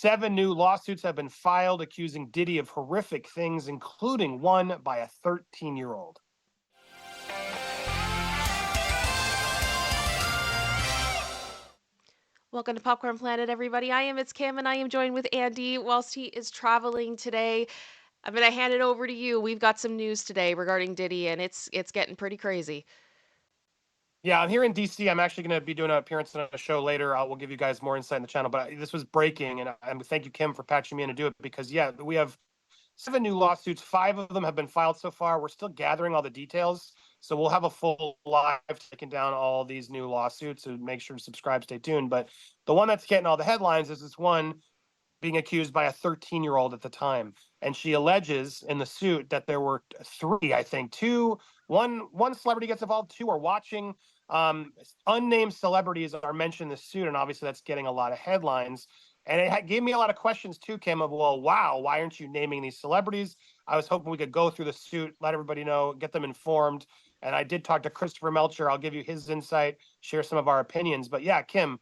7 new lawsuits have been filed accusing Diddy of horrific things, including one by a 13-year-old. Welcome to Popcorn Planet, everybody. It's Kim, and I am joined with Andy whilst he is traveling today. I'm going to hand it over to you. We've got some news today regarding Diddy, and it's getting pretty crazy. Yeah, I'm here in DC. I'm actually going to be doing an appearance on a show later. We'll give you guys more insight in the channel. But this was breaking, and thank you, Kim, for patching me in to do it because, yeah, we have 7 new lawsuits. 5 of them have been filed so far. We're still gathering all the details. So we'll have a full live taking down all these new lawsuits. So make sure to subscribe, stay tuned. But the one that's getting all the headlines is this one being accused by a 13-year-old at the time. And she alleges in the suit that there were 3, I think, one celebrity gets involved, 2 are watching. Unnamed celebrities are mentioned in the suit, and obviously that's getting a lot of headlines. And it gave me a lot of questions too, Kim, of, well, wow, why aren't you naming these celebrities? I was hoping we could go through the suit, let everybody know, get them informed. And I did talk to Christopher Melcher. I'll give you his insight, share some of our opinions. But yeah, Kim,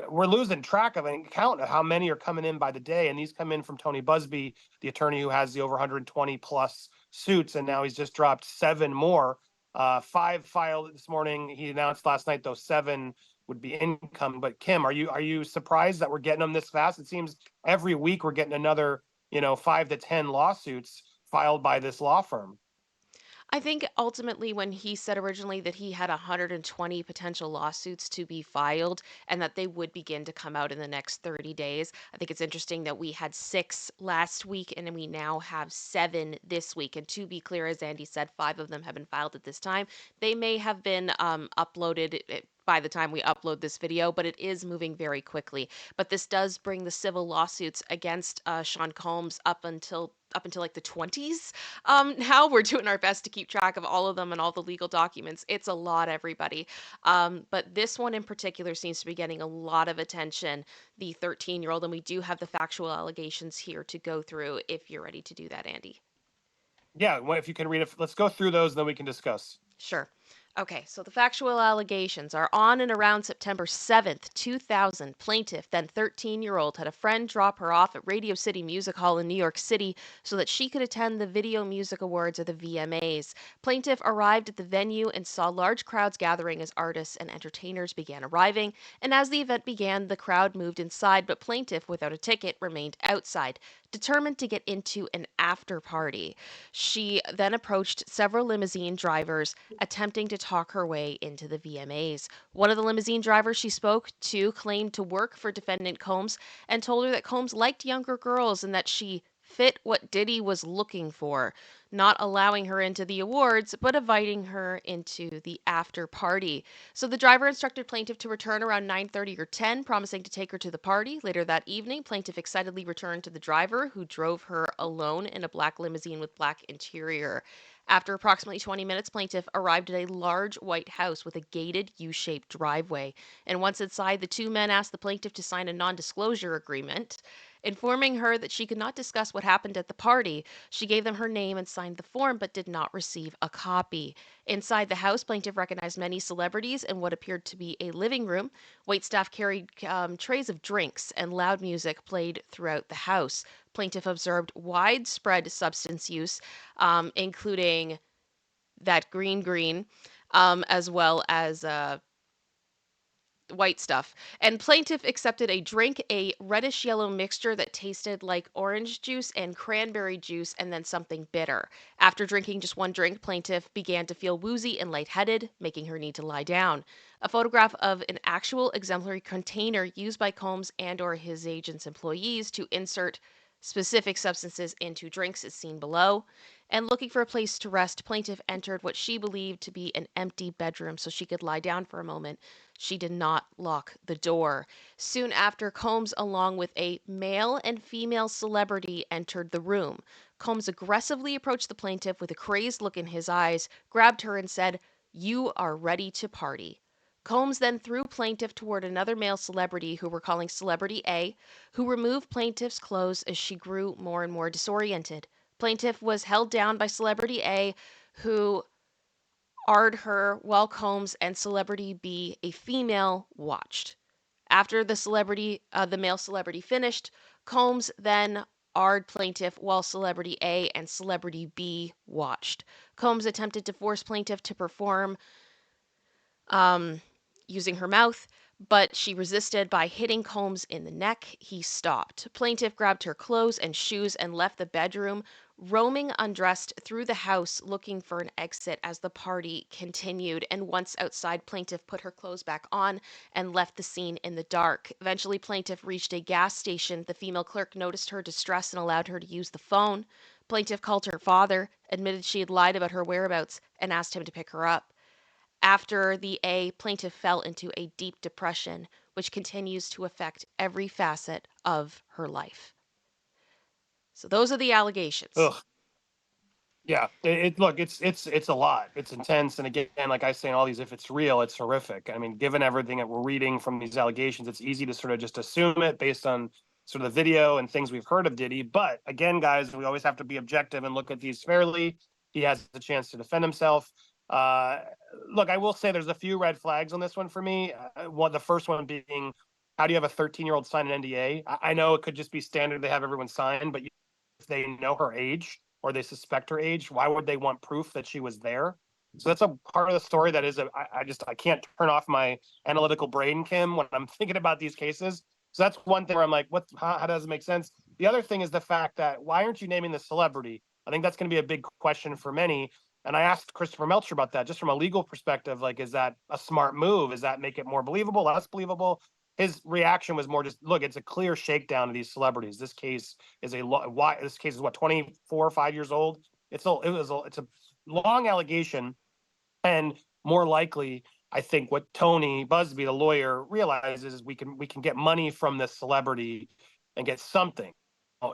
we're losing track of and count of how many are coming in by the day. And these come in from Tony Busby, the attorney who has the over 120 plus suits. And now he's just dropped 7 more. 5 filed this morning. He announced last night those 7 would be income. But Kim, are you surprised that we're getting them this fast? It seems every week we're getting another, 5 to 10 lawsuits filed by this law firm. I think ultimately, when he said originally that he had 120 potential lawsuits to be filed and that they would begin to come out in the next 30 days, I think it's interesting that we had 6 last week and we now have 7 this week. And to be clear, as Andy said, 5 of them have been filed at this time. They may have been uploaded by the time we upload this video, but it is moving very quickly. But this does bring the civil lawsuits against Sean Combs up until like the 20s. Now we're doing our best to keep track of all of them and all the legal documents. It's a lot, everybody. But this one in particular seems to be getting a lot of attention, the 13-year-old, and we do have the factual allegations here to go through if you're ready to do that, Andy. Yeah, well, if you can read it, let's go through those and then we can discuss. Sure. Okay, so the factual allegations are on and around September 7th, 2000. Plaintiff, then 13-year-old, had a friend drop her off at Radio City Music Hall in New York City so that she could attend the Video Music Awards or the VMAs. Plaintiff arrived at the venue and saw large crowds gathering as artists and entertainers began arriving. And as the event began, the crowd moved inside, but plaintiff, without a ticket, remained outside, determined to get into an after party. She then approached several limousine drivers, attempting to talk her way into the VMAs. One of the limousine drivers she spoke to claimed to work for defendant Combs and told her that Combs liked younger girls and that she fit what Diddy was looking for, not allowing her into the awards, but inviting her into the after party. So the driver instructed plaintiff to return around 9:30 or 10, promising to take her to the party. Later that evening, plaintiff excitedly returned to the driver, who drove her alone in a black limousine with black interior. After approximately 20 minutes, plaintiff arrived at a large white house with a gated U-shaped driveway. And once inside, the 2 men asked the plaintiff to sign a non-disclosure agreement, informing her that she could not discuss what happened at the party. She gave them her name and signed the form, but did not receive a copy. Inside the house, plaintiff recognized many celebrities in what appeared to be a living room. Waitstaff carried trays of drinks, and loud music played throughout the house. Plaintiff observed widespread substance use, including that green, as well as white stuff. And plaintiff accepted a drink, a reddish yellow mixture that tasted like orange juice and cranberry juice, and then something bitter. After drinking just one drink, plaintiff began to feel woozy and lightheaded, making her need to lie down. A photograph of an actual exemplary container used by Combs and or his agent's employees to insert specific substances into drinks is seen below. And looking for a place to rest, plaintiff entered what she believed to be an empty bedroom so she could lie down for a moment. She did not lock the door. Soon after, Combs, along with a male and female celebrity, entered the room. Combs aggressively approached the plaintiff with a crazed look in his eyes, grabbed her, and said, "You are ready to party." Combs then threw plaintiff toward another male celebrity, who we're calling Celebrity A, who removed plaintiff's clothes as she grew more and more disoriented. Plaintiff was held down by Celebrity A, who R''ed her while Combs and Celebrity B, a female, watched. After the male celebrity finished, Combs then AR'd plaintiff while celebrity A and celebrity B watched. Combs attempted to force plaintiff to perform um, using her mouth, but she resisted by hitting Combs in the neck. He stopped. Plaintiff grabbed her clothes and shoes and left the bedroom, roaming undressed through the house looking for an exit as the party continued. And once outside, plaintiff put her clothes back on and left the scene in the dark. Eventually, plaintiff reached a gas station. The female clerk noticed her distress and allowed her to use the phone. Plaintiff called her father, admitted she had lied about her whereabouts, and asked him to pick her up. After the A, plaintiff fell into a deep depression, which continues to affect every facet of her life. So those are the allegations. Ugh. Yeah, look, it's a lot. It's intense, and again, like I say in all these, if it's real, it's horrific. I mean, given everything that we're reading from these allegations, it's easy to sort of just assume it based on sort of the video and things we've heard of Diddy. But again, guys, we always have to be objective and look at these fairly. He has the chance to defend himself. Uh, Look, I will say there's a few red flags on this one for me. The first one being, how do you have a 13-year-old sign an NDA? I know it could just be standard; they have everyone sign, but if they know her age or they suspect her age, why would they want proof that she was there? So that's a part of the story that is I can't turn off my analytical brain, Kim, when I'm thinking about these cases. So that's one thing where I'm like, how does it make sense? The other thing is the fact that why aren't you naming the celebrity? I think that's going to be a big question for many. And I asked Christopher Melcher about that, just from a legal perspective. Like, is that a smart move? Does that make it more believable, less believable? His reaction was more just, look, it's a clear shakedown of these celebrities. This case is this case is what, 24 or 5 years old. It's a long allegation, and more likely, I think what Tony Busby, the lawyer, realizes is we can get money from this celebrity and get something.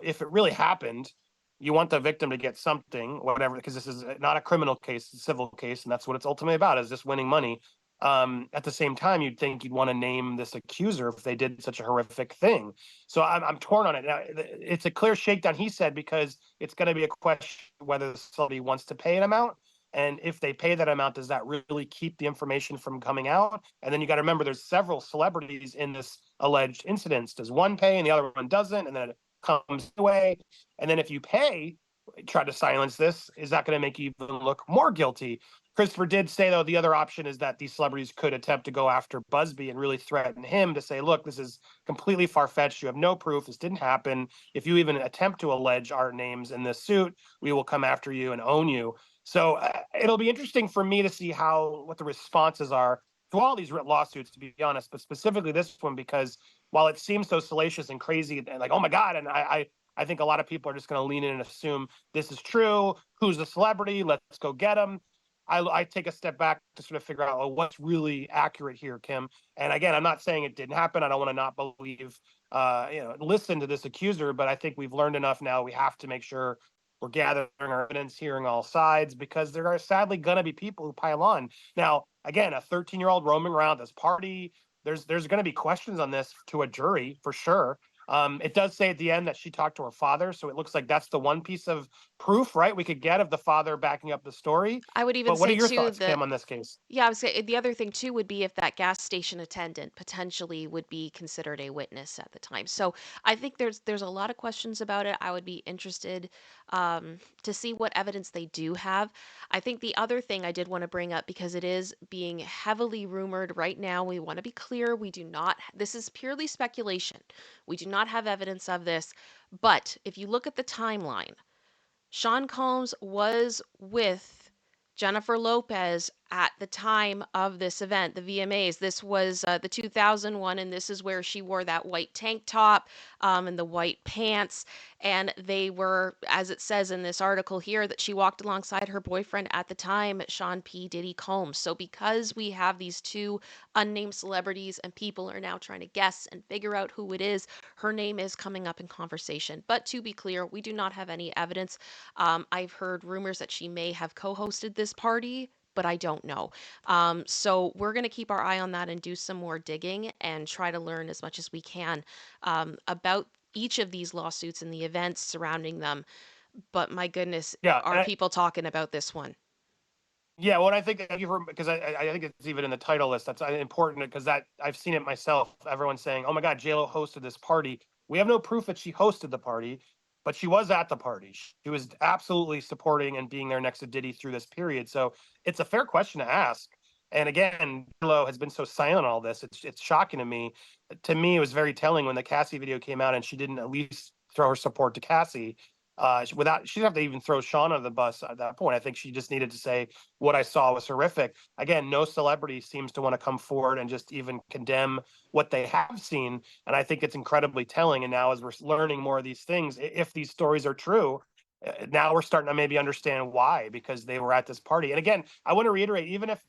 If it really happened, you want the victim to get something, whatever, because this is not a criminal case, it's a civil case, and that's what it's ultimately about, is just winning money. At the same time, you'd think you'd want to name this accuser if they did such a horrific thing. So I'm torn on it. Now, it's a clear shakedown, he said, because it's going to be a question whether somebody wants to pay an amount. And if they pay that amount, does that really keep the information from coming out? And then you got to remember there's several celebrities in this alleged incidents. Does one pay and the other one doesn't? And then it comes away. And then if you pay, try to silence this, is that going to make you even look more guilty? Christopher did say, though, the other option is that these celebrities could attempt to go after Busby and really threaten him to say, look, this is completely far-fetched. You have no proof. This didn't happen. If you even attempt to allege our names in this suit, we will come after you and own you. So it'll be interesting for me to see what the responses are to all these lawsuits, to be honest, but specifically this one, because while it seems so salacious and crazy and like, oh my God, and I think a lot of people are just going to lean in and assume this is true. Who's the celebrity? Let's go get him. I take a step back to sort of figure out what's really accurate here, Kim. And again, I'm not saying it didn't happen. I don't want to not believe, listen to this accuser, but I think we've learned enough now. We have to make sure we're gathering our evidence, hearing all sides, because there are sadly going to be people who pile on. Now, again, a 13-year-old roaming around this party, there's going to be questions on this to a jury for sure. It does say at the end that she talked to her father, so it looks like that's the one piece of proof, right, we could get of the father backing up the story. I would even But what are say your too thoughts, that Kim, on this case? yeah, I would say the other thing too would be if that gas station attendant potentially would be considered a witness at the time. So I think there's a lot of questions about it. I would be interested to see what evidence they do have. I think the other thing I did want to bring up, because it is being heavily rumored right now, we want to be clear, we do not. This is purely speculation. We do not have evidence of this. But if you look at the timeline, Sean Combs was with Jernnifer Lopez at the time of this event, the VMAs. This was the 2001, and this is where she wore that white tank top and the white pants. And they were, as it says in this article here, that she walked alongside her boyfriend at the time, Sean P. Diddy Combs. So because we have these two unnamed celebrities and people are now trying to guess and figure out who it is, her name is coming up in conversation. But to be clear, we do not have any evidence. I've heard rumors that she may have co hosted this party, but I don't know. So we're going to keep our eye on that and do some more digging and try to learn as much as we can about each of these lawsuits and the events surrounding them. But my goodness, Yeah, are people talking about this one? Yeah, what I think you've heard, because I think it's even in the title list. That's important because that I've seen it myself. Everyone's saying, "Oh my God, JLo hosted this party." We have no proof that she hosted the party, but she was at the party. She was absolutely supporting and being there next to Diddy through this period. So it's a fair question to ask. And again, JLo has been so silent on all this. It's shocking to me. To me, it was very telling when the Cassie video came out and she didn't at least throw her support to Cassie. Without she didn't have to even throw Sean under the bus at that point. I think she just needed to say, what I saw was horrific. Again, no celebrity seems to want to come forward and just even condemn what they have seen. And I think it's incredibly telling. And now, as we're learning more of these things, if these stories are true, now we're starting to maybe understand why, because they were at this party. And again, I want to reiterate, even if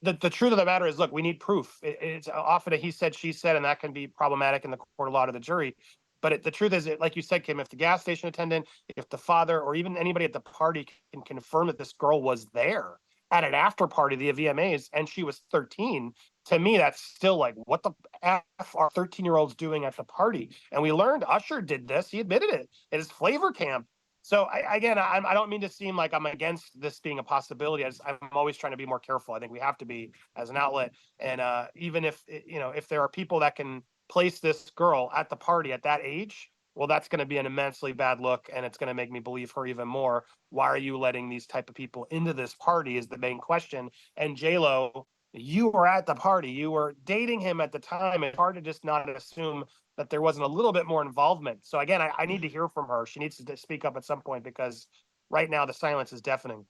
the truth of the matter is, look, we need proof. It's often a he said, she said, and that can be problematic in the court of law to the jury. But the truth is, like you said, Kim, if the gas station attendant, if the father, or even anybody at the party can confirm that this girl was there at an after party, the VMAs, and she was 13, to me, that's still like, what the F are 13-year-olds doing at the party? And we learned Usher did this. He admitted it at his flavor camp. So I don't mean to seem like I'm against this being a possibility. I'm always trying to be more careful. I think we have to be as an outlet. And even if if there are people that can place this girl at the party at that age, well, that's going to be an immensely bad look, and it's going to make me believe her even more. Why are you letting these type of people into this party? Is the main question. And JLo, you were at the party. You were dating him at the time. It's hard to just not assume that there wasn't a little bit more involvement. So again, I need to hear from her. She needs to speak up at some point, because right now the silence is deafening.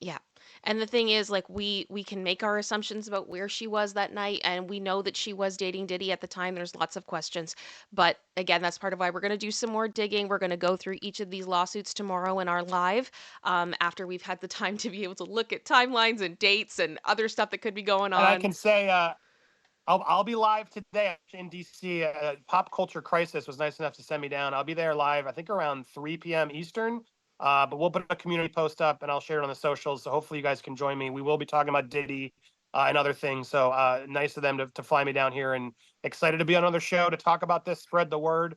Yeah. And the thing is, like, we can make our assumptions about where she was that night, and we know that she was dating Diddy at the time. There's lots of questions. But again, that's part of why we're going to do some more digging. We're going to go through each of these lawsuits tomorrow in our live, after we've had the time to be able to look at timelines and dates and other stuff that could be going And I on. can say I'll be live today in DC. Pop Culture Crisis was nice enough to send me down. I'll be there live, I think around 3 p.m. Eastern. But we'll put a community post up and I'll share it on the socials. So hopefully you guys can join me. We will be talking about Diddy and other things. So nice of them to fly me down here, and excited to be on another show to talk about this, spread the word.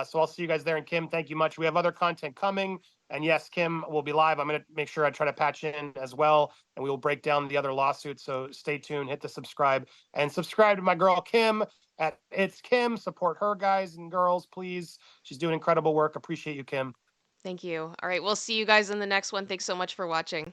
So I'll see you guys there. And Kim, thank you much. We have other content coming. And yes, Kim will be live. I'm going to make sure I try to patch in as well. And we will break down the other lawsuits. So stay tuned, hit the subscribe, and subscribe to my girl, Kim, at It's Kim. Support her, guys and girls, please. She's doing incredible work. Appreciate you, Kim. Thank you. All right, we'll see you guys in the next one. Thanks so much for watching.